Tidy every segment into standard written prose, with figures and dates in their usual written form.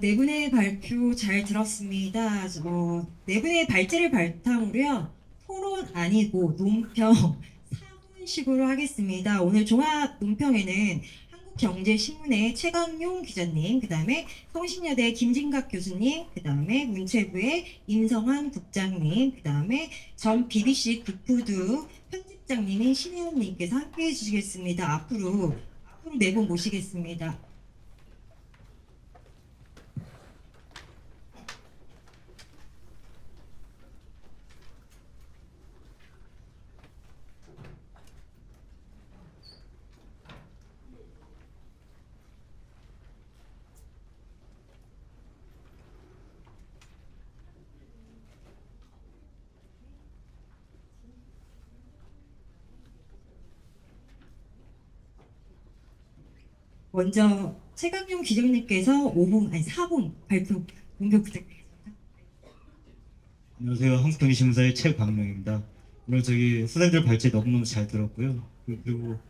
네 분의 발표 잘 들었습니다. 네 분의 발제를 바탕으로요. 토론 아니고 논평 4분식으로 하겠습니다. 오늘 종합 논평에는 한국경제신문의 최강용 기자님, 그 다음에 성신여대 김진각 교수님, 그 다음에 문체부의 임성환 국장님, 그 다음에 전 BBC 국푸드 편집장님인 신혜원님께서 함께 해주시겠습니다. 앞으로 네 분 모시겠습니다. 먼저 최강용 기자님께서 5분 아니 4분 발표 공개 부탁드립니다. 안녕하세요. 한국경제신문사의 최광명입니다. 오늘 저기 수생들 발제 너무너무 잘 들었고요. 그리고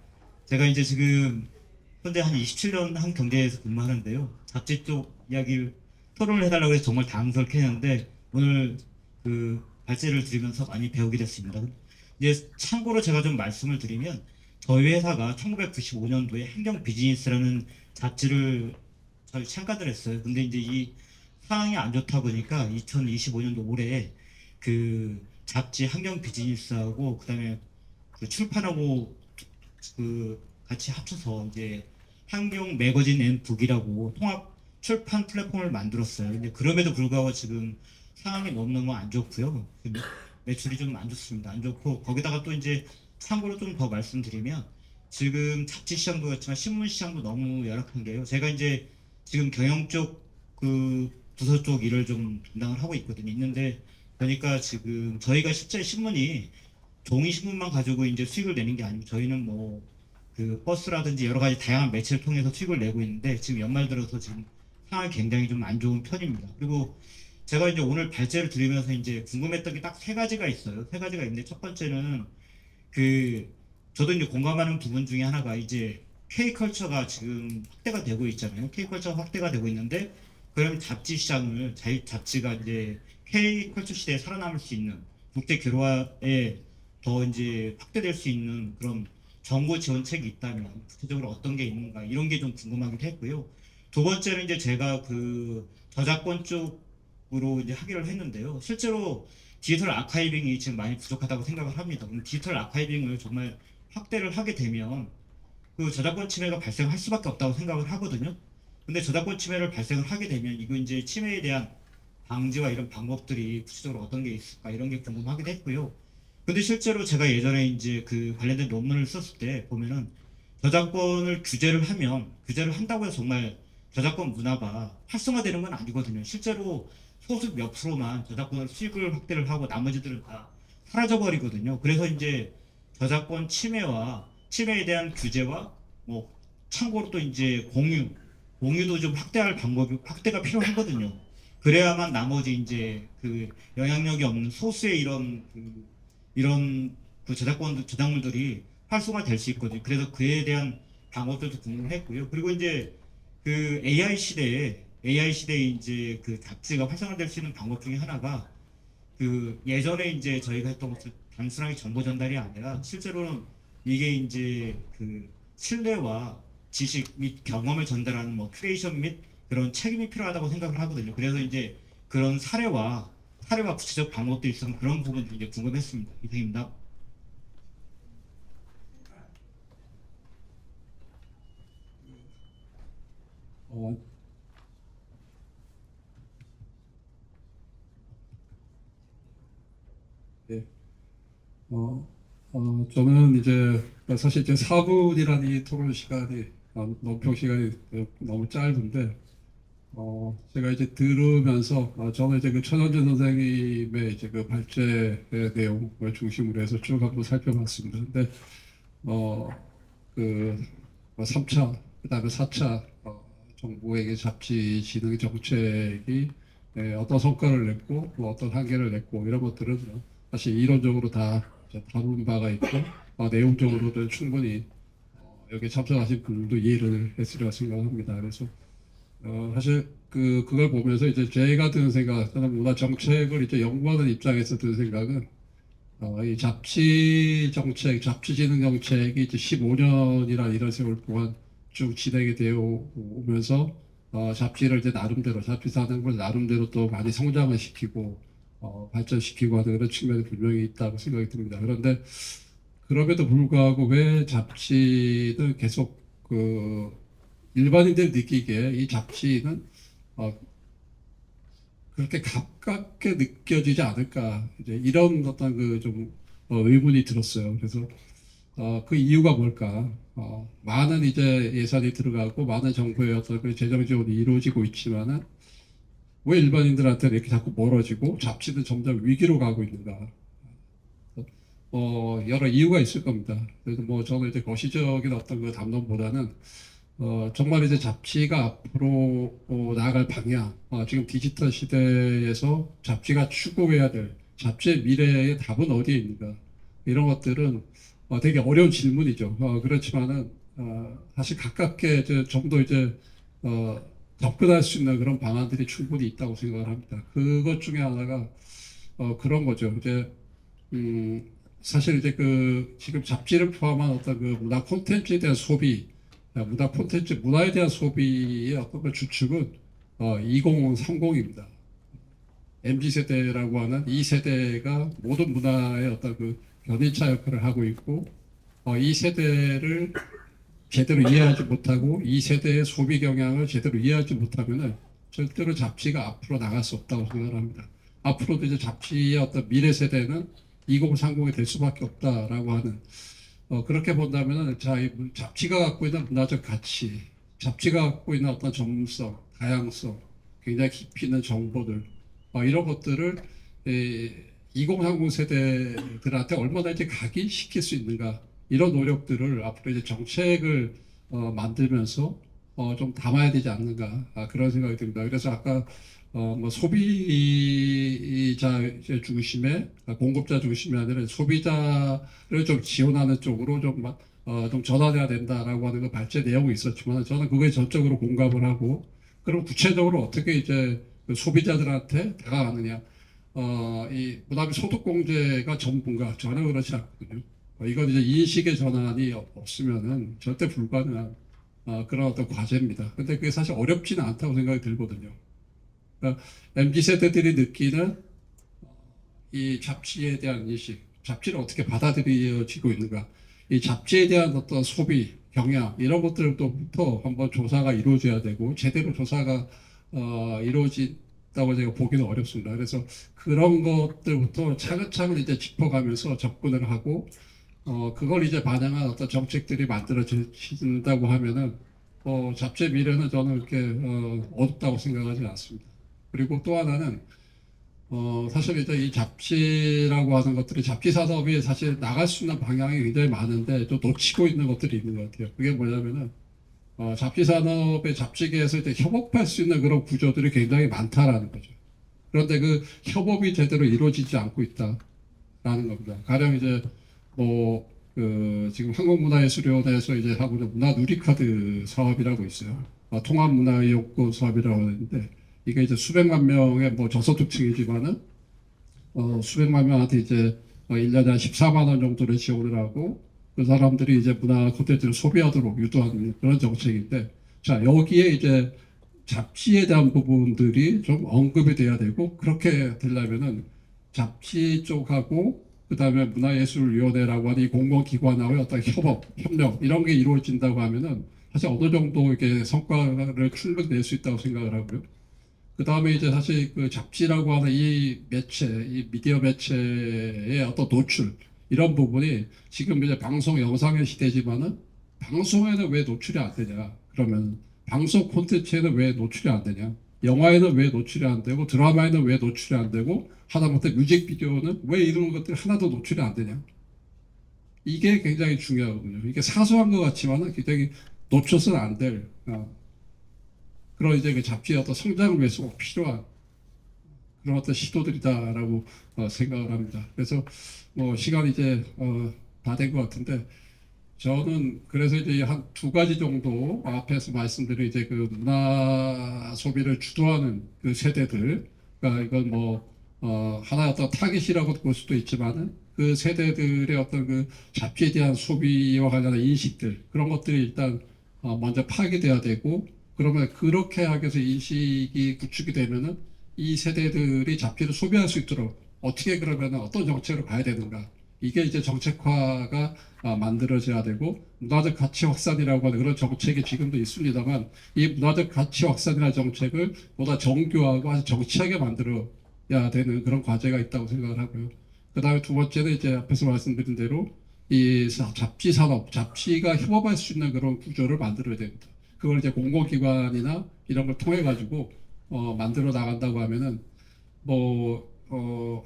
제가 이제 지금 현재 한 27년 한경제에서 근무하는데요. 잡지 쪽 이야기를 토론을 해달라고 해서 정말 당황스럽게 오늘 그 발제를 들으면서 많이 배우게 됐습니다. 이제 참고로 제가 좀 말씀을 드리면 저희 회사가 1995년도에 환경 비즈니스라는 잡지를 저희 창간을 했어요. 근데 이제 이 상황이 안 좋다 보니까 2025년도 올해 그 잡지 환경 비즈니스하고 그다음에 그 출판하고 그 같이 합쳐서 이제 환경 매거진 앤 북이라고 통합 출판 플랫폼을 만들었어요. 근데 그럼에도 불구하고 지금 상황이 너무너무 안 좋고요. 매출이 좀 안 좋습니다. 안 좋고 거기다가 또 이제 참고로 좀 더 말씀드리면 지금 잡지 시장도 그렇지만 신문 시장도 너무 열악한 게요. 제가 이제 지금 경영 쪽 그 부서 쪽 일을 좀 담당을 하고 있거든요. 있는데 보니까 지금 저희가 실제 신문이 종이 신문만 가지고 이제 수익을 내는 게 아니고 저희는 뭐 그 버스라든지 여러 가지 다양한 매체를 통해서 수익을 내고 있는데 지금 연말 들어서 지금 상황이 굉장히 좀 안 좋은 편입니다. 그리고 제가 이제 오늘 발제를 드리면서 이제 궁금했던 게 딱 세 가지가 있어요. 세 가지가 있는데 첫 번째는 그 저도 이제 공감하는 부분 중에 하나가 이제 K컬처가 지금 확대가 되고 있잖아요. K컬처가 확대가 되고 있는데 그럼 잡지 시장을 잡지가 이제 K컬처 시대에 살아남을 수 있는 국제 교류화에 더 이제 확대될 수 있는 그런 정부 지원책이 있다면 구체적으로 어떤 게 있는가 이런 게 좀 궁금하기도 했고요. 두 번째는 이제 제가 그 저작권 쪽으로 이제 하기를 했는데요. 실제로 디지털 아카이빙이 지금 많이 부족하다고 생각을 합니다. 그럼 디지털 아카이빙을 정말 확대를 하게 되면 그 저작권 침해가 발생할 수밖에 없다고 생각을 하거든요. 근데 저작권 침해를 발생을 하게 되면 이거 이제 침해에 대한 방지와 이런 방법들이 구체적으로 어떤 게 있을까 이런 게 궁금하기도 했고요. 근데 실제로 제가 예전에 이제 그 관련된 논문을 썼을 때 보면은 저작권을 규제를 한다고 해서 정말 저작권 문화가 활성화되는 건 아니거든요. 실제로 소수 몇 프로만 저작권을 수익을 확대를 하고 나머지들은 다 사라져 버리거든요. 그래서 이제 저작권 침해에 대한 규제와 뭐 참고로 또 이제 공유도 좀 확대할 방법이 확대가 필요하거든요. 그래야만 나머지 이제 그 영향력이 없는 소수의 이런 그 저작물들이 활성화될 수 있거든요. 그래서 그에 대한 방법들도 궁금했고요. 그리고 이제 그 AI 시대에 이제 그 잡지가 활성화될 수 있는 방법 중에 하나가 그 예전에 이제 저희가 했던 것은 단순하게 정보 전달이 아니라 실제로는 이게 이제 그 신뢰와 지식 및 경험을 전달하는 뭐 큐레이션 및 그런 책임이 필요하다고 생각을 하거든요. 그래서 이제 그런 사례와 구체적 방법도 있어서 그런 부분도 이제 궁금했습니다. 이상입니다. 어, 네. 어, 저는 이제 사실 이제 4분이라는 이 토론 시간이 논평 시간이 너무 짧은데 제가 이제 들으면서 저는 이제 그 천원재 선생님의 이제 그 발제의 내용을 중심으로 해서 쭉 한번 살펴봤습니다. 근데 어, 그 3차 그다음에 4차 정부에게 잡지 진흥 정책이 어떤 성과를 냈고 뭐 어떤 한계를 냈고 이런 것들은 사실 이론적으로 다 이제 다룬 바가 있고 내용적으로도 충분히 여기 참석하신 분들도 이해를 했으리라 생각합니다. 그래서 사실 그걸 보면서 이제 제가 드는 생각, 저는 문화 정책을 이제 연구하는 입장에서 드는 생각은 이 잡지 정책, 잡지 진흥 정책이 이제 15년이나 이런 세월 동안 쭉 진행이 되어 오면서 잡지를 이제 나름대로 잡지 사는 걸 나름대로 또 많이 성장을 시키고 발전시키고 하는 그런 측면이 분명히 있다고 생각이 듭니다. 그런데 그럼에도 불구하고 왜 잡지는 계속 일반인들이 느끼기에 이 잡지는 어, 그렇게 가깝게 느껴지지 않을까 이제 이런 어떤 그 좀 의문이 들었어요. 그래서 그 이유가 뭘까? 많은 이제 예산이 들어가고 많은 정부의 어떤 그 재정 지원이 이루어지고 있지만은 왜 일반인들한테 이렇게 자꾸 멀어지고 잡지는 점점 위기로 가고 있는가? 여러 이유가 있을 겁니다. 그래서 뭐 저는 이제 거시적인 어떤 그 담론보다는 정말 이제 잡지가 앞으로 나아갈 방향, 지금 디지털 시대에서 잡지가 추구해야 될 잡지의 미래의 답은 어디에 있는가? 이런 것들은 되게 어려운 질문이죠. 그렇지만은 사실 가깝게 좀 더 이제 어, 접근할 수 있는 그런 방안들이 충분히 있다고 생각을 합니다. 그것 중에 하나가 그런 거죠. 이제 음, 사실 이제 지금 잡지를 포함한 어떤 그 문화 콘텐츠에 대한 소비, 문화 콘텐츠, 문화에 대한 소비의 어떤 그 주축은 2030입니다. MZ 세대라고 하는 이 세대가 모든 문화의 어떤 그 견인차 역할을 하고 있고, 이 세대를 제대로 이해하지 못하고 이 세대의 소비 경향을 제대로 이해하지 못하면은 절대로 잡지가 앞으로 나갈 수 없다고 생각을 합니다. 앞으로도 이제 잡지의 어떤 미래 세대는 2030이 될 수밖에 없다라고 하는 그렇게 본다면은 이 잡지가 갖고 있는 문화적 가치, 잡지가 갖고 있는 어떤 전문성, 다양성, 굉장히 깊이 있는 정보들 이런 것들을 2030 세대들한테 얼마나 이제 각인시킬 수 있는가 이런 노력들을 앞으로 이제 정책을 만들면서 좀 담아야 되지 않는가 그런 생각이 듭니다. 그래서 아까 뭐 소비자 중심의 공급자 중심이 아니라 소비자를 좀 지원하는 쪽으로 좀 전환해야 된다라고 하는 그 발제 내용이 있었지만 저는 그거에 전적으로 공감을 하고 그럼 구체적으로 어떻게 이제 그 소비자들한테 다가가느냐 이 그다음에 소득공제가 전부인가 전혀 그렇지 않거든요. 이건 이제 인식의 전환이 없으면은 절대 불가능한 그런 어떤 과제입니다. 근데 그게 사실 어렵지는 않다고 생각이 들거든요. 그러니까 MZ 세대들이 느끼는 이 잡지에 대한 인식, 잡지를 어떻게 받아들여지고 있는가, 이 잡지에 대한 어떤 소비, 경향 이런 것들부터 한번 조사가 이루어져야 되고 제대로 조사가 이루어진다고 제가 보기는 어렵습니다. 그래서 그런 것들부터 차근차근 이제 짚어가면서 접근을 하고 그걸 이제 반영한 어떤 정책들이 만들어진다고 하면은 잡지의 미래는 저는 그렇게 어둡다고 생각하지 않습니다. 그리고 또 하나는 사실 이제 이 잡지라고 하는 것들이 잡지 산업이 사실 나갈 수 있는 방향이 굉장히 많은데 또 놓치고 있는 것들이 있는 것 같아요. 그게 뭐냐면은 잡지 산업의 잡지계에서 이제 협업할 수 있는 그런 구조들이 굉장히 많다라는 거죠. 그런데 그 협업이 제대로 이루어지지 않고 있다라는 겁니다. 가령 이제 지금 한국문화예술위원회에서 이제 하고 있는 문화 누리카드 사업이라고 있어요. 통합문화이용권 사업이라고 하는데 이게 이제 수백만 명의 뭐 저소득층이지만은 수백만 명한테 이제 1년에 한 14만 원 정도를 지원을 하고 그 사람들이 이제 문화 콘텐츠를 소비하도록 유도하는 그런 정책인데 자 여기에 이제 잡지에 대한 부분들이 좀 언급이 돼야 되고 그렇게 되려면은 잡지 쪽하고 그다음에 문화예술위원회라고 하는 이 공공기관하고의 어떤 협업, 협력 이런 게 이루어진다고 하면은 사실 어느 정도 이렇게 성과를 충분히 낼 수 있다고 생각을 하고요. 그 다음에 이제 사실 그 잡지라고 하는 이 매체, 이 미디어 매체의 어떤 노출 이런 부분이 지금 이제 방송 영상의 시대지만은 방송에는 왜 노출이 안 되냐? 그러면 방송 콘텐츠에는 왜 노출이 안 되냐? 영화에는 왜 노출이 안 되고 드라마에는 왜 노출이 안 되고 하다못해 뮤직비디오는 왜 이런 것들이 하나도 노출이 안 되냐? 이게 굉장히 중요하거든요. 이게 사소한 것 같지만은 굉장히 놓쳐서는 안 될 그런 이제 그 잡지의 어떤 성장을 위해서 꼭 필요한 그런 어떤 시도들이다라고 생각을 합니다. 그래서 뭐 시간이 이제 다 된 것 같은데 저는 그래서 이제 한 두 가지 정도 앞에서 말씀드린 이제 그 문화 소비를 주도하는 그 세대들, 그러니까 이건 뭐 하나의 어떤 타깃이라고 볼 수도 있지만은 그 세대들의 어떤 그 잡지에 대한 소비와 관련한 인식들 그런 것들이 일단 먼저 파괴돼야 되고 그러면 그렇게 하기 위해서 인식이 구축이 되면은 이 세대들이 잡지를 소비할 수 있도록 어떻게 그러면 어떤 정책으로 가야 되는가 이게 이제 정책화가 만들어져야 되고 문화적 가치 확산이라고 하는 그런 정책이 지금도 있습니다만 이 문화적 가치 확산이라는 정책을 보다 정교하고 아주 정치하게 만들어야 되는 그런 과제가 있다고 생각을 하고요. 그다음에 두 번째는 이제 앞에서 말씀드린 대로 이 잡지 산업, 잡지가 협업할 수 있는 그런 구조를 만들어야 됩니다. 그걸 이제 공공기관이나 이런 걸 통해 가지고 만들어 나간다고 하면은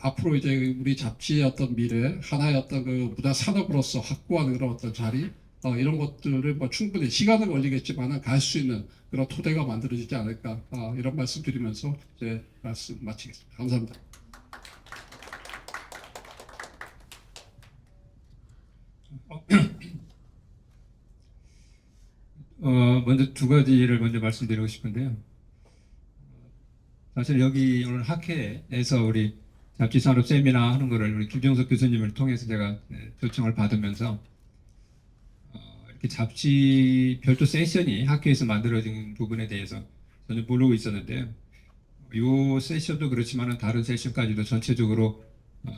앞으로 이제 우리 잡지의 어떤 미래, 하나의 어떤 그 문화 산업으로서 확고한 그런 어떤 자리, 이런 것들을 뭐 충분히 시간은 걸리겠지만은 갈 수 있는 그런 토대가 만들어지지 않을까, 이런 말씀 드리면서 이제 말씀 마치겠습니다. 감사합니다. 먼저 두 가지를 먼저 말씀드리고 싶은데요. 사실 여기 오늘 학회에서 우리 잡지 산업 세미나 하는 거를 우리 김정석 교수님을 통해서 제가 초청을 받으면서 이렇게 잡지 별도 세션이 학회에서 만들어진 부분에 대해서 전혀 모르고 있었는데요. 이 세션도 그렇지만은 다른 세션까지도 전체적으로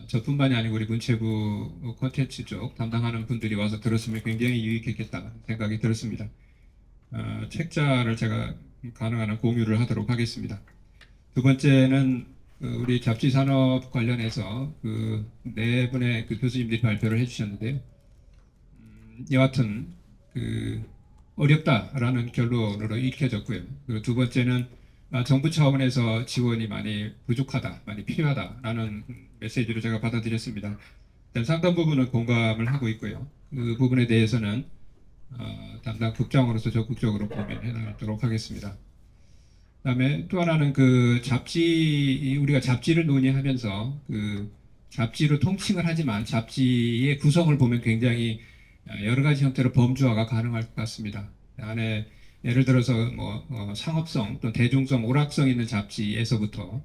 저뿐만이 아니고 우리 문체부 콘텐츠 쪽 담당하는 분들이 와서 들었으면 굉장히 유익했겠다 생각이 들었습니다. 책자를 제가 가능한 한 공유를 하도록 하겠습니다. 두 번째는 우리 잡지 산업 관련해서 그 네 분의 그 교수님들이 발표를 해주셨는데요. 여하튼 그 어렵다라는 결론으로 읽혀졌고요. 그리고 두 번째는 정부 차원에서 지원이 많이 부족하다, 많이 필요하다라는 메시지로 제가 받아들였습니다. 일단 상당 부분은 공감을 하고 있고요. 그 부분에 대해서는 담당 국장으로서 적극적으로 고민해 나가도록 하겠습니다. 그다음에 또 하나는 그 우리가 잡지를 논의하면서 그 잡지로 통칭을 하지만 잡지의 구성을 보면 굉장히 여러 가지 형태로 범주화가 가능할 것 같습니다. 안에 예를 들어서 상업성 또는 대중성, 오락성 있는 잡지에서부터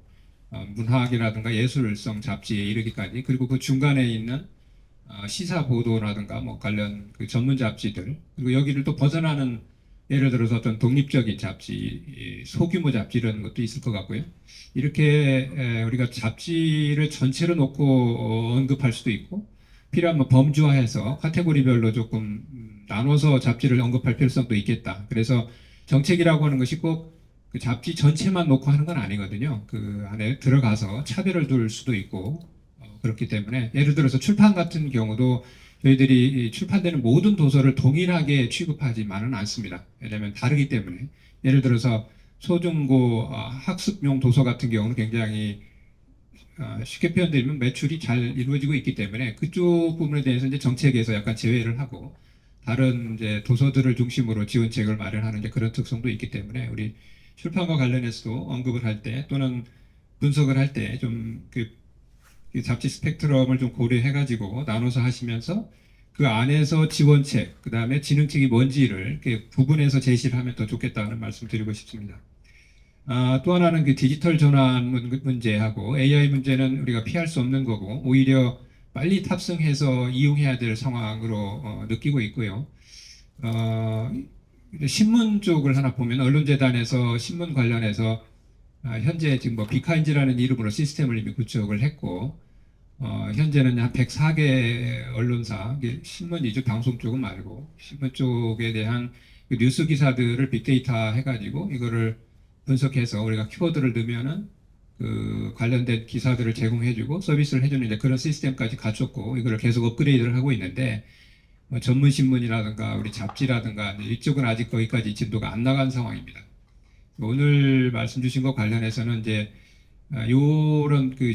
문학이라든가 예술성 잡지에 이르기까지 그리고 그 중간에 있는 시사 보도라든가 관련 그 전문 잡지들 그리고 여기를 또 벗어나는 예를 들어서 어떤 독립적인 잡지, 소규모 잡지 이런 것도 있을 것 같고요. 이렇게 우리가 잡지를 전체로 놓고 언급할 수도 있고 필요하면 범주화해서 카테고리별로 조금 나눠서 잡지를 언급할 필요성도 있겠다. 그래서 정책이라고 하는 것이 꼭 그 잡지 전체만 놓고 하는 건 아니거든요. 그 안에 들어가서 차별을 둘 수도 있고 그렇기 때문에 예를 들어서 출판 같은 경우도 저희들이 출판되는 모든 도서를 동일하게 취급하지만은 않습니다. 왜냐하면 다르기 때문에 예를 들어서 소중고 학습용 도서 같은 경우는 굉장히 쉽게 표현드리면 매출이 잘 이루어지고 있기 때문에 그쪽 부분에 대해서 이제 정책에서 약간 제외를 하고 다른 이제 도서들을 중심으로 지원책을 마련하는 이제 그런 특성도 있기 때문에 우리 출판과 관련해서도 언급을 할 때 또는 분석을 할 때 좀 그 잡지 스펙트럼을 좀 고려해가지고 나눠서 하시면서 그 안에서 지원책, 그 다음에 진흥책이 뭔지를 이렇게 구분해서 제시를 하면 더 좋겠다는 말씀 드리고 싶습니다. 또 하나는 그 디지털 전환 문제하고 AI 문제는 우리가 피할 수 없는 거고 오히려 빨리 탑승해서 이용해야 될 상황으로 느끼고 있고요. 신문 쪽을 하나 보면 언론재단에서 신문 관련해서 현재 지금 비카인지라는 이름으로 시스템을 이미 구축을 했고 현재는 한 104개 언론사, 신문 위주 방송 쪽은 말고 신문 쪽에 대한 그 뉴스 기사들을 빅데이터 해가지고 이거를 분석해서 우리가 키워드를 넣으면은 그 관련된 기사들을 제공해주고 서비스를 해주는 이제 그런 시스템까지 갖췄고 이거를 계속 업그레이드를 하고 있는데 전문 신문이라든가 우리 잡지라든가 이쪽은 아직 거기까지 진도가 안 나간 상황입니다. 오늘 말씀 주신 것 관련해서는 이제 요런 그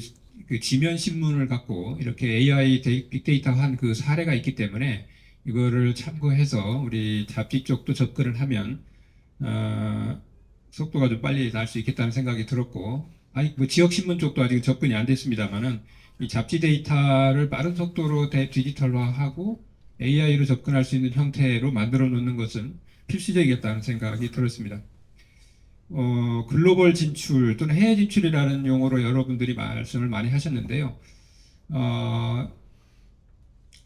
지면 신문을 갖고 이렇게 AI 빅데이터한 그 사례가 있기 때문에 이거를 참고해서 우리 잡지 쪽도 접근을 하면 속도가 좀 빨리 날 수 있겠다는 생각이 들었고 지역 신문 쪽도 아직 접근이 안 됐습니다만은 이 잡지 데이터를 빠른 속도로 디지털화하고 AI로 접근할 수 있는 형태로 만들어 놓는 것은 필수적이겠다는 생각이 들었습니다. 글로벌 진출 또는 해외 진출이라는 용어로 여러분들이 말씀을 많이 하셨는데요.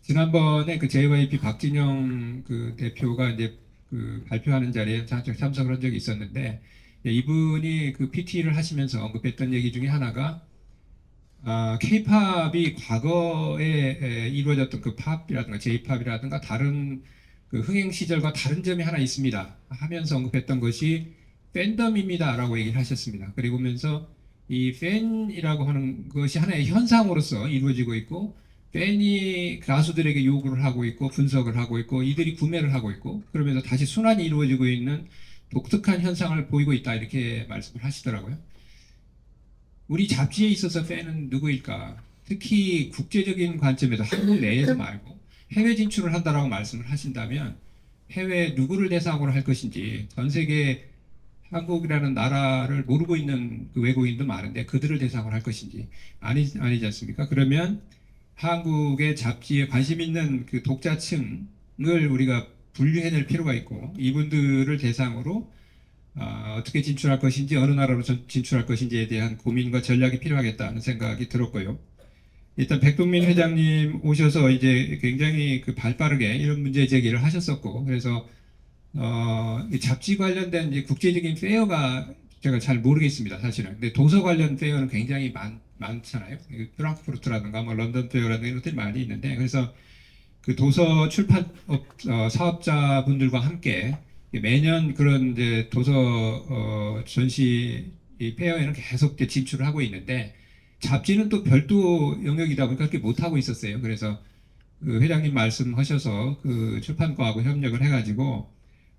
지난번에 그 JYP 박진영 그 대표가 이제 그 발표하는 자리에 참석을 한 적이 있었는데, 이분이 그 PT를 하시면서 언급했던 얘기 중에 하나가 K-팝이 과거에 이루어졌던 그 팝이라든가 J-팝이라든가 다른 그 흥행 시절과 다른 점이 하나 있습니다 하면서 언급했던 것이 팬덤입니다라고 얘기를 하셨습니다. 그리고면서 이 팬이라고 하는 것이 하나의 현상으로서 이루어지고 있고, 팬이 가수들에게 요구를 하고 있고 분석을 하고 있고 이들이 구매를 하고 있고 그러면서 다시 순환이 이루어지고 있는 독특한 현상을 보이고 있다, 이렇게 말씀을 하시더라고요. 우리 잡지에 있어서 팬은 누구일까? 특히 국제적인 관점에서 한국 내에서 말고 해외 진출을 한다라고 말씀을 하신다면 해외 누구를 대상으로 할 것인지, 전 세계 한국이라는 나라를 모르고 있는 그 외국인도 많은데 그들을 대상으로 할 것인지, 아니지 않습니까? 그러면 한국의 잡지에 관심 있는 그 독자층을 우리가 분류해낼 필요가 있고, 이분들을 대상으로 어떻게 진출할 것인지, 어느 나라로 진출할 것인지에 대한 고민과 전략이 필요하겠다는 생각이 들었고요. 일단 백동민 회장님 오셔서 이제 굉장히 그 발빠르게 이런 문제 제기를 하셨었고, 그래서 이 잡지 관련된 이제 국제적인 페어가 제가 잘 모르겠습니다, 사실은. 근데 도서 관련 페어는 굉장히 많잖아요. 프랑크푸르트라든가 뭐 런던 페어라든가 이런 것들이 많이 있는데, 그래서 그 도서 출판 사업자분들과 함께 매년 그런 이제 도서 전시 이 페어에는 계속 이제 진출을 하고 있는데, 잡지는 또 별도 영역이다 보니까 그렇게 못 하고 있었어요. 그래서 그 회장님 말씀하셔서 그 출판과하고 협력을 해가지고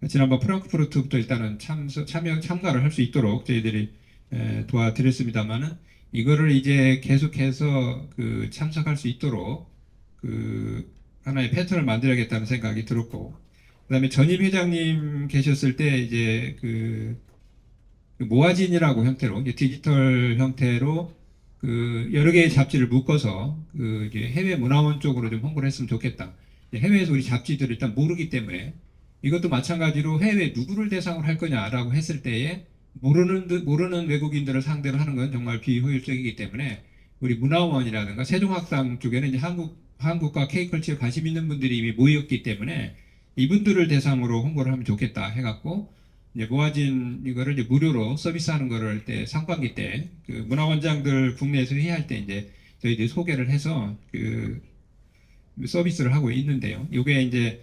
지난번 프랑크푸르트부터 일단은 참가를 할 수 있도록 저희들이 도와드렸습니다만은, 이거를 이제 계속해서 그 참석할 수 있도록 그 하나의 패턴을 만들어야겠다는 생각이 들었고, 그다음에 전임 회장님 계셨을 때 이제 그 모아진이라고 형태로, 이제 디지털 형태로 그 여러 개의 잡지를 묶어서 그 이제 해외 문화원 쪽으로 좀 홍보를 했으면 좋겠다. 해외에서 우리 잡지들을 일단 모르기 때문에, 이것도 마찬가지로 해외 누구를 대상으로 할 거냐라고 했을 때에 모르는 외국인들을 상대로 하는 건 정말 비효율적이기 때문에, 우리 문화원이라든가 세종학당 쪽에는 이제 한국과 K컬처에 관심 있는 분들이 이미 모였기 때문에 이분들을 대상으로 홍보를 하면 좋겠다 해갖고, 이제 모아진 이거를 이제 무료로 서비스하는 거를 때 상반기 때 그 문화원장들 국내에서 회의할 때 이제 저희들이 소개를 해서 그 서비스를 하고 있는데요. 이게 이제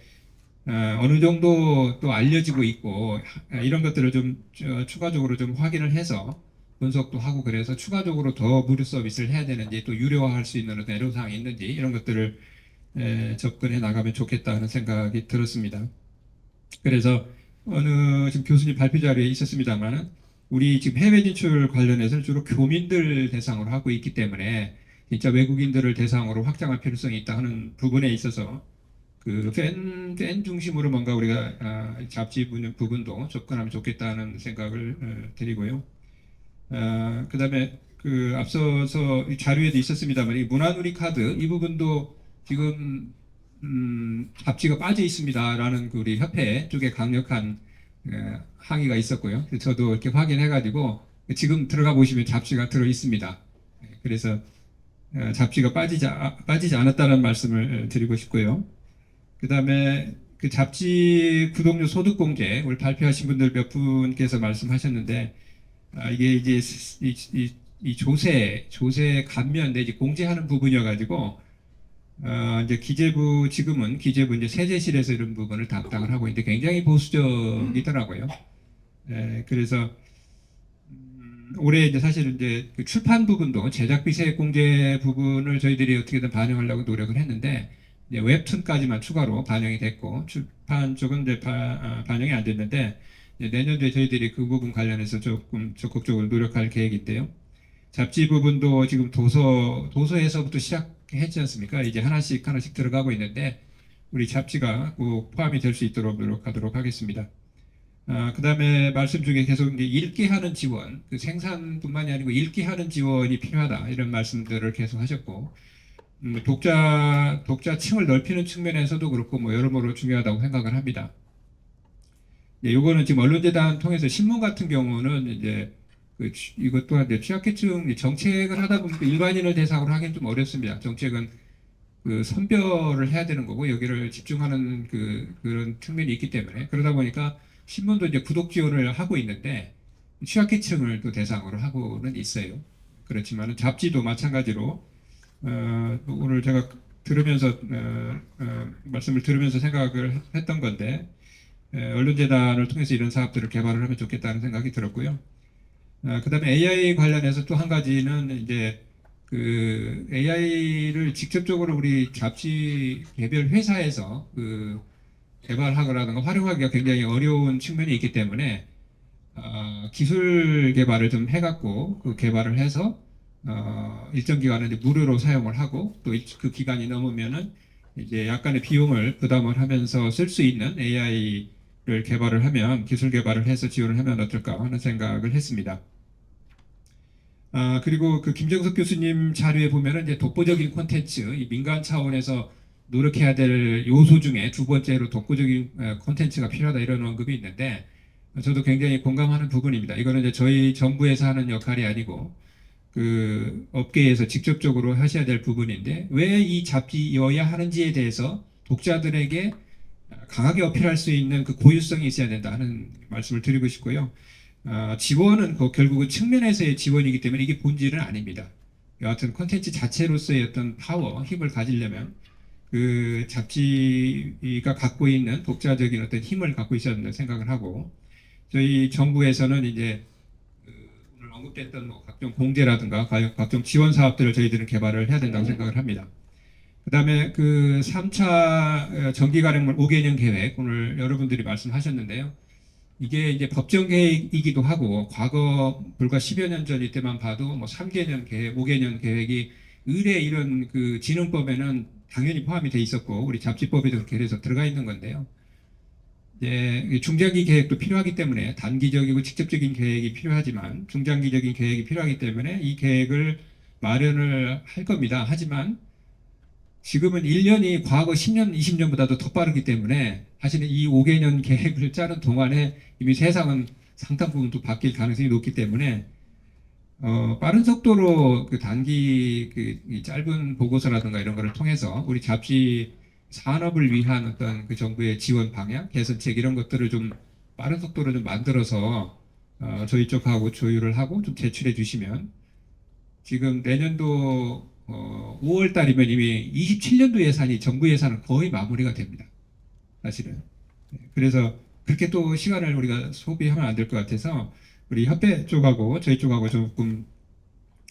어느 정도 또 알려지고 있고, 이런 것들을 좀 추가적으로 좀 확인을 해서 분석도 하고, 그래서 추가적으로 더 무료 서비스를 해야 되는지, 또 유료화할 수 있는 어떤 애로사항이 있는지, 이런 것들을 접근해 나가면 좋겠다는 생각이 들었습니다. 그래서 지금 교수님 발표 자리에 있었습니다만은, 우리 지금 해외 진출 관련해서는 주로 교민들 대상으로 하고 있기 때문에 진짜 외국인들을 대상으로 확장할 필요성이 있다 하는 부분에 있어서 그 팬 중심으로 뭔가 우리가 잡지 부분도 접근하면 좋겠다는 생각을 드리고요. 그다음에 그 앞서서 이 자료에도 있었습니다만, 이 문화누리 카드 이 부분도 지금 잡지가 빠져 있습니다라는 그 우리 협회 쪽에 강력한 항의가 있었고요. 저도 이렇게 확인해가지고 지금 들어가 보시면 잡지가 들어 있습니다. 그래서 잡지가 빠지지 않았다는 말씀을 드리고 싶고요. 그다음에 그 잡지 구독료 소득 공제 오늘 발표하신 분들 몇 분께서 말씀하셨는데, 이게 이제 이 조세 감면 내지 공제하는 부분이어가지고 이제 지금은 기재부 이제 세제실에서 이런 부분을 담당을 하고 있는데 굉장히 보수적이더라고요. 그래서 올해 이제 사실은 이제 그 출판 부분도 제작비 세액 공제 부분을 저희들이 어떻게든 반영하려고 노력을 했는데, 이제 웹툰까지만 추가로 반영이 됐고, 출판 쪽은 이제 반영이 안 됐는데, 이제 내년도에 저희들이 그 부분 관련해서 조금 적극적으로 노력할 계획인데요. 잡지 부분도 지금 도서에서부터 시작했지 않습니까? 이제 하나씩 들어가고 있는데, 우리 잡지가 꼭 포함이 될 수 있도록 노력하도록 하겠습니다. 그다음에 말씀 중에 계속 이제 읽게 하는 지원, 그 생산뿐만이 아니고 읽게 하는 지원이 필요하다, 이런 말씀들을 계속 하셨고, 독자층을 넓히는 측면에서도 그렇고 뭐 여러모로 중요하다고 생각을 합니다. 예, 요거는 지금 언론재단 통해서 신문 같은 경우는 이제 이것 또한 이제 취약계층 정책을 하다 보니까 일반인을 대상으로 하기는 좀 어렵습니다. 정책은 그 선별을 해야 되는 거고 여기를 집중하는 그런 측면이 있기 때문에 그러다 보니까 신문도 이제 구독 지원을 하고 있는데 취약계층을 또 대상으로 하고는 있어요. 그렇지만 잡지도 마찬가지로 오늘 제가 들으면서 말씀을 들으면서 생각을 했던 건데 언론재단을 통해서 이런 사업들을 개발을 하면 좋겠다는 생각이 들었고요. 그다음에 AI 관련해서 또 한 가지는 이제 그 AI를 직접적으로 우리 잡지 개별 회사에서 개발하거나 활용하기가 굉장히 어려운 측면이 있기 때문에 기술 개발을 좀 해갖고 그 개발을 해서 일정 기간은 이제 무료로 사용을 하고 또 그 기간이 넘으면은 이제 약간의 비용을 부담을 하면서 쓸 수 있는 AI를 개발을 하면 기술 개발을 해서 지원을 하면 어떨까 하는 생각을 했습니다. 그리고 그 김정석 교수님 자료에 보면은 이제 독보적인 콘텐츠, 이 민간 차원에서 노력해야 될 요소 중에 두 번째로 독보적인 콘텐츠가 필요하다 이런 언급이 있는데 저도 굉장히 공감하는 부분입니다. 이거는 이제 저희 정부에서 하는 역할이 아니고 그 업계에서 직접적으로 하셔야 될 부분인데 왜 이 잡지여야 하는지에 대해서 독자들에게 강하게 어필할 수 있는 그 고유성이 있어야 된다 하는 말씀을 드리고 싶고요. 지원은 결국은 측면에서의 지원이기 때문에 이게 본질은 아닙니다. 여하튼 콘텐츠 자체로서의 어떤 파워, 힘을 가지려면 그 잡지가 갖고 있는 독자적인 어떤 힘을 갖고 있어야 된다고 생각을 하고 저희 정부에서는 이제 오늘 언급됐던 뭐 각종 공제라든가 각종 지원 사업들을 저희들은 개발을 해야 된다고 생각을 합니다. 그다음에 그 3차 정기 가맹물 5개년 계획 오늘 여러분들이 말씀하셨는데요. 이게 이제 법정 계획이기도 하고 과거 불과 10여 년 전 이때만 봐도 뭐 3개년 계획, 5개년 계획이 의뢰 이런 그 진흥법에는 당연히 포함이 돼 있었고 우리 잡지법에도 그렇게 해서 들어가 있는 건데요. 이제 중장기 계획도 필요하기 때문에 단기적이고 직접적인 계획이 필요하지만 중장기적인 계획이 필요하기 때문에 이 계획을 마련을 할 겁니다. 하지만 지금은 1년이 과거 10년, 20년보다도 더 빠르기 때문에 사실은 이 5개년 계획을 짜는 동안에 이미 세상은 상당 부분 또 바뀔 가능성이 높기 때문에 빠른 속도로 그 단기 이 짧은 보고서라든가 이런 거를 통해서 우리 잡지 산업을 위한 어떤 그 정부의 지원 방향, 개선책 이런 것들을 좀 빠른 속도로 좀 만들어서 저희 쪽하고 조율을 하고 좀 제출해 주시면 지금 내년도 5월 달이면 이미 27년도 예산이 정부 예산은 거의 마무리가 됩니다. 사실은. 그래서 그렇게 또 시간을 우리가 소비하면 안 될 것 같아서 우리 협회 쪽하고 저희 쪽하고 조금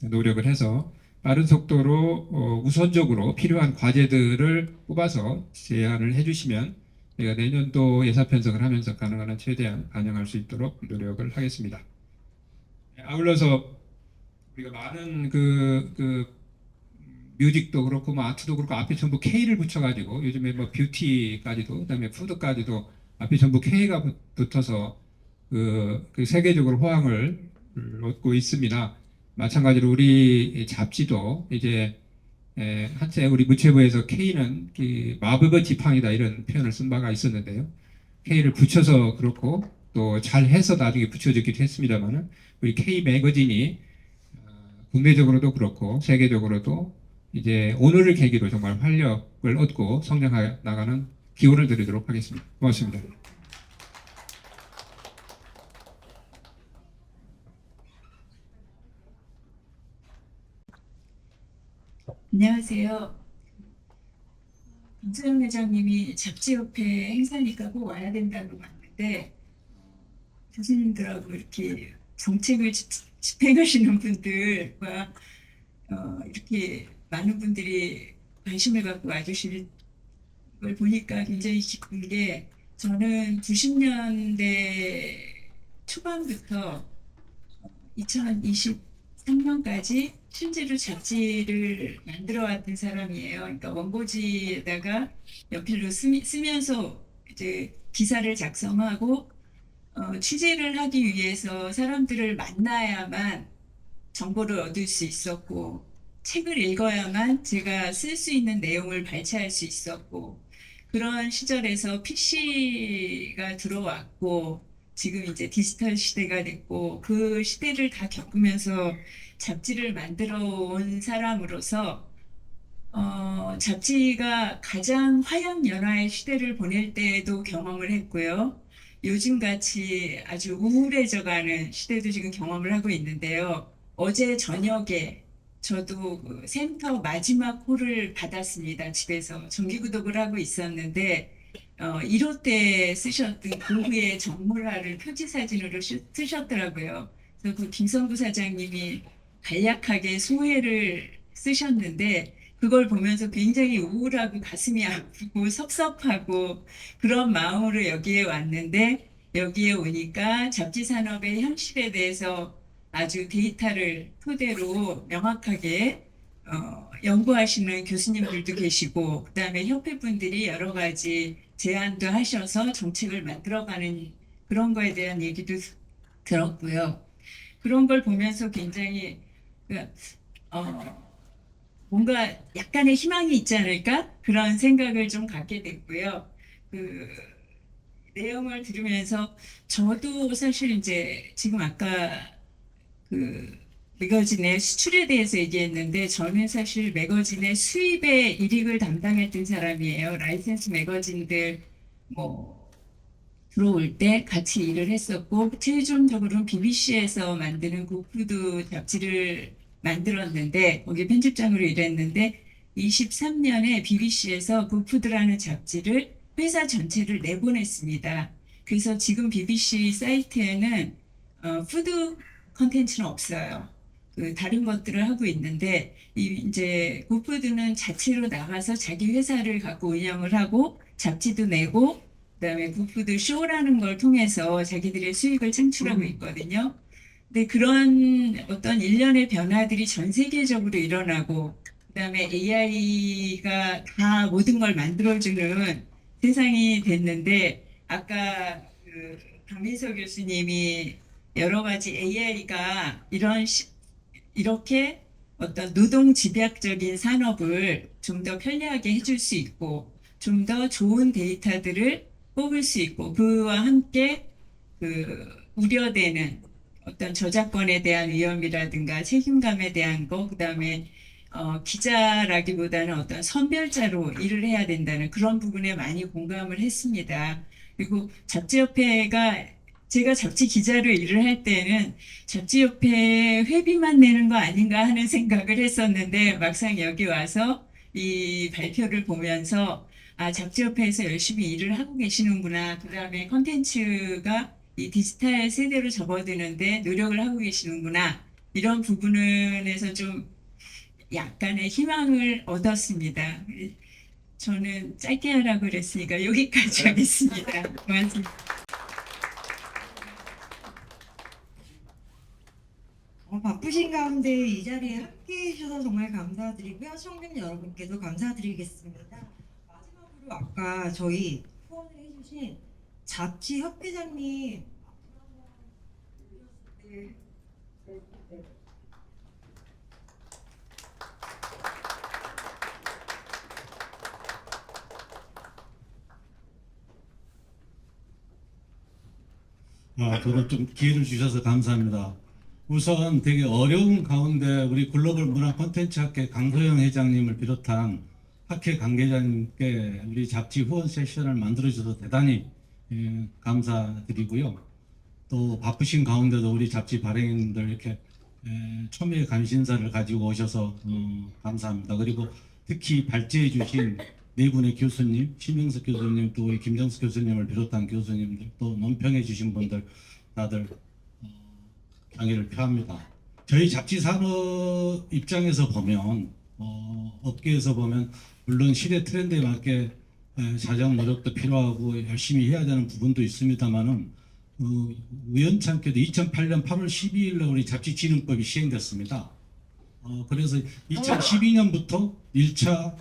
노력을 해서 빠른 속도로 우선적으로 필요한 과제들을 뽑아서 제안을 해주시면 저희가 내년도 예산 편성을 하면서 가능한 한 최대한 반영할 수 있도록 노력을 하겠습니다. 아울러서 우리가 많은 뮤직도 그렇고 뭐 아트도 그렇고 앞에 전부 K를 붙여가지고 요즘에 뭐 뷰티까지도 그다음에 푸드까지도 앞에 전부 K가 붙어서 그 세계적으로 호황을 얻고 있습니다. 마찬가지로 우리 잡지도 이제 한때 우리 문체부에서 K는 마법의 지팡이다 이런 표현을 쓴 바가 있었는데요. K를 붙여서 그렇고 또 잘해서 나중에 붙여졌기도 했습니다만은 우리 K 매거진이 국내적으로도 그렇고 세계적으로도 이제 오늘을 계기로 정말 활력을 얻고 성장해 나가는 기원을 드리도록 하겠습니다. 고맙습니다. 안녕하세요. 김수영 회장님이 잡지협회 행사니까 꼭 와야 된다고 봤는데 교수님들하고 이렇게 정책을 집행하시는 분들과 이렇게 많은 분들이 관심을 갖고 와주실 걸 보니까 굉장히 기쁜 게 저는 90년대 초반부터 2023년까지 실제로 잡지를 만들어 왔던 사람이에요. 그러니까 원고지에다가 연필로 쓰면서 이제 기사를 작성하고 취재를 하기 위해서 사람들을 만나야만 정보를 얻을 수 있었고 책을 읽어야만 제가 쓸 수 있는 내용을 발췌할 수 있었고, 그런 시절에서 PC가 들어왔고, 지금 이제 디지털 시대가 됐고, 그 시대를 다 겪으면서 잡지를 만들어 온 사람으로서, 잡지가 가장 화양연화의 시대를 보낼 때도 경험을 했고요. 요즘같이 아주 우울해져가는 시대도 지금 경험을 하고 있는데요. 어제 저녁에 저도 그 센터 마지막 홀을 받았습니다. 집에서 정기구독을 하고 있었는데 1호 때 쓰셨던 고흐의 정물화를 표지 사진으로 쓰셨더라고요. 그래서 그 김성구 사장님이 간략하게 소회를 쓰셨는데 그걸 보면서 굉장히 우울하고 가슴이 아프고 섭섭하고 그런 마음으로 여기에 왔는데 여기에 오니까 잡지 산업의 현실에 대해서 아주 데이터를 토대로 명확하게 연구하시는 교수님들도 계시고 그다음에 협회 분들이 여러 가지 제안도 하셔서 정책을 만들어가는 그런 거에 대한 얘기도 들었고요. 그런 걸 보면서 굉장히 어, 뭔가 약간의 희망이 있지 않을까? 그런 생각을 좀 갖게 됐고요. 그 내용을 들으면서 저도 사실 이제 지금 아까 그 매거진의 수출에 대해서 얘기했는데 저는 사실 매거진의 수입의 일익을 담당했던 사람이에요. 라이센스 매거진들 뭐 들어올 때 같이 일을 했었고 최종적으로는 BBC에서 만드는 고푸드 잡지를 만들었는데 거기 편집장으로 일했는데 23년에 BBC에서 고푸드라는 잡지를 회사 전체를 내보냈습니다. 그래서 지금 BBC 사이트에는 푸드 컨텐츠는 없어요. 그 다른 것들을 하고 있는데 이제 고푸드는 자체로 나가서 자기 회사를 갖고 운영을 하고 잡지도 내고 그다음에 굿푸드 쇼라는 걸 통해서 자기들의 수익을 창출하고 있거든요. 근데 그런 어떤 일련의 변화들이 전 세계적으로 일어나고 그다음에 AI가 다 모든 걸 만들어주는 세상이 됐는데 아까 그 강민석 교수님이 여러 가지 AI가 이렇게 어떤 노동 집약적인 산업을 좀 더 편리하게 해줄 수 있고 좀 더 좋은 데이터들을 뽑을 수 있고 그와 함께 그 우려되는 어떤 저작권에 대한 위험이라든가 책임감에 대한 거 그다음에 기자라기보다는 어떤 선별자로 일을 해야 된다는 그런 부분에 많이 공감을 했습니다. 그리고 잡지협회가 제가 잡지 기자로 일을 할 때는 잡지협회 회비만 내는 거 아닌가 하는 생각을 했었는데 막상 여기 와서 이 발표를 보면서 아, 잡지협회에서 열심히 일을 하고 계시는구나. 그 다음에 컨텐츠가 이 디지털 세대로 접어드는데 노력을 하고 계시는구나. 이런 부분에서 좀 약간의 희망을 얻었습니다. 저는 짧게 하라고 그랬으니까 여기까지 하겠습니다. 고맙습니다. 바쁘신 가운데 이 자리에 함께해 주셔서 정말 감사드리고요. 시청자 여러분께도 감사드리겠습니다. 마지막으로 아까 저희 후원을 해주신 잡지 협회장님 저도 좀 기회를 주셔서 감사합니다. 우선 되게 어려운 가운데 우리 글로벌 문화 콘텐츠 학회 강소영 회장님을 비롯한 학회 관계자님께 우리 잡지 후원 세션을 만들어 주셔서 대단히 감사드리고요. 또 바쁘신 가운데도 우리 잡지 발행인들 이렇게 첨예 감신사를 가지고 오셔서 감사합니다. 그리고 특히 발제해 주신 네 분의 교수님, 심영석 교수님, 또 김정수 교수님을 비롯한 교수님들, 또 논평해 주신 분들 다들 경의를 표합니다. 저희 잡지 산업 입장에서 보면 업계에서 보면 물론 시대 트렌드에 맞게 자정 노력도 필요하고 열심히 해야 되는 부분도 있습니다만은 우연찮게도 2008년 8월 12일 날 우리 잡지진흥법이 시행됐습니다. 그래서 2012년부터 1차,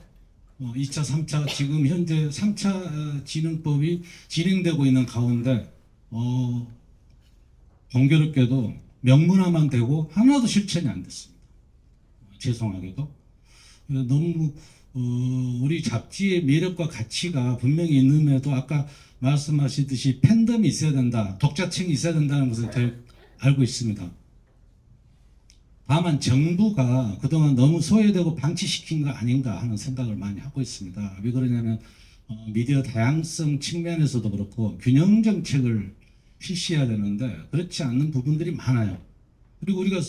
2차, 3차 지금 현재 3차 진흥법이 진행되고 있는 가운데 공교롭게도 명문화만 되고 하나도 실천이 안 됐습니다. 죄송하게도 너무 우리 잡지의 매력과 가치가 분명히 있음에도 아까 말씀하시듯이 팬덤이 있어야 된다, 독자층이 있어야 된다는 것을 잘 알고 있습니다. 다만 정부가 그동안 너무 소외되고 방치시킨 거 아닌가 하는 생각을 많이 하고 있습니다. 왜 그러냐면 미디어 다양성 측면에서도 그렇고 균형 정책을 실시해야 되는데 그렇지 않는 부분들이 많아요. 그리고 우리가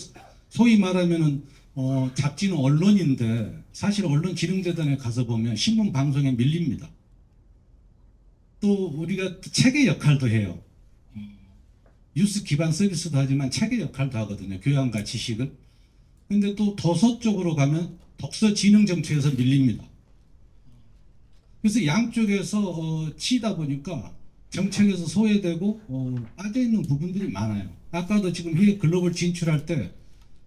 소위 말하면은 잡지는 언론인데 사실 언론진흥재단에 가서 보면 신문 방송에 밀립니다. 또 우리가 책의 역할도 해요. 뉴스 기반 서비스도 하지만 책의 역할도 하거든요. 교양과 지식을. 근데 또 도서 쪽으로 가면 독서 진흥 정책에서 밀립니다. 그래서 양쪽에서 치다 보니까 정책에서 소외되고 빠져있는 부분들이 많아요. 아까도 지금 해외 글로벌 진출할 때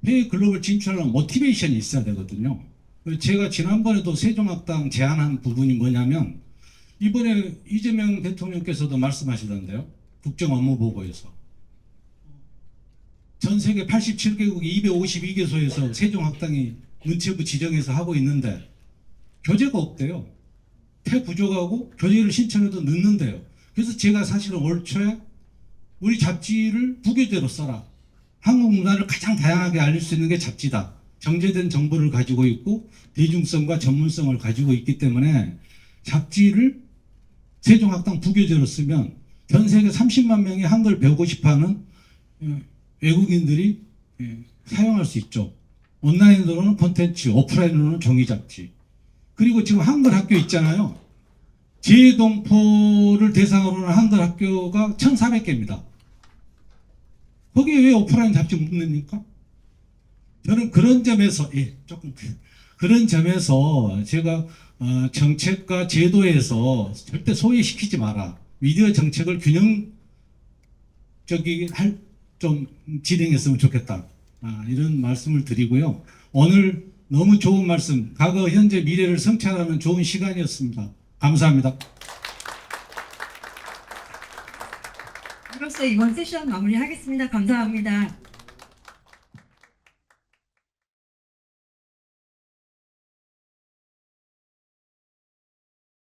해외 글로벌 진출하려면 모티베이션이 있어야 되거든요. 제가 지난번에도 세종학당 제안한 부분이 뭐냐면 이번에 이재명 대통령께서도 말씀하시던데요. 국정업무보고에서 전 세계 87개국 252개소에서 세종학당이 문체부 지정해서 하고 있는데 교재가 없대요. 태 부족하고 교재를 신청해도 늦는데요. 그래서 제가 사실은 올 초에 우리 잡지를 부교재로 써라. 한국 문화를 가장 다양하게 알릴 수 있는 게 잡지다. 정제된 정보를 가지고 있고 대중성과 전문성을 가지고 있기 때문에 잡지를 세종학당 부교재로 쓰면 전 세계 30만 명이 한글 배우고 싶어하는 외국인들이 사용할 수 있죠. 온라인으로는 콘텐츠, 오프라인으로는 종이 잡지. 그리고 지금 한글 학교 있잖아요. 재동포를 대상으로 하는 한글 학교가 1,400개입니다. 거기에 왜 오프라인 잡지 못 냅니까? 저는 그런 점에서 그런 점에서 제가 정책과 제도에서 절대 소외시키지 마라. 미디어 정책을 균형적이게 좀 진행했으면 좋겠다. 이런 말씀을 드리고요. 오늘 너무 좋은 말씀, 과거, 현재, 미래를 성찰하는 좋은 시간이었습니다. 감사합니다. 이로써 이번 세션 마무리하겠습니다. 감사합니다.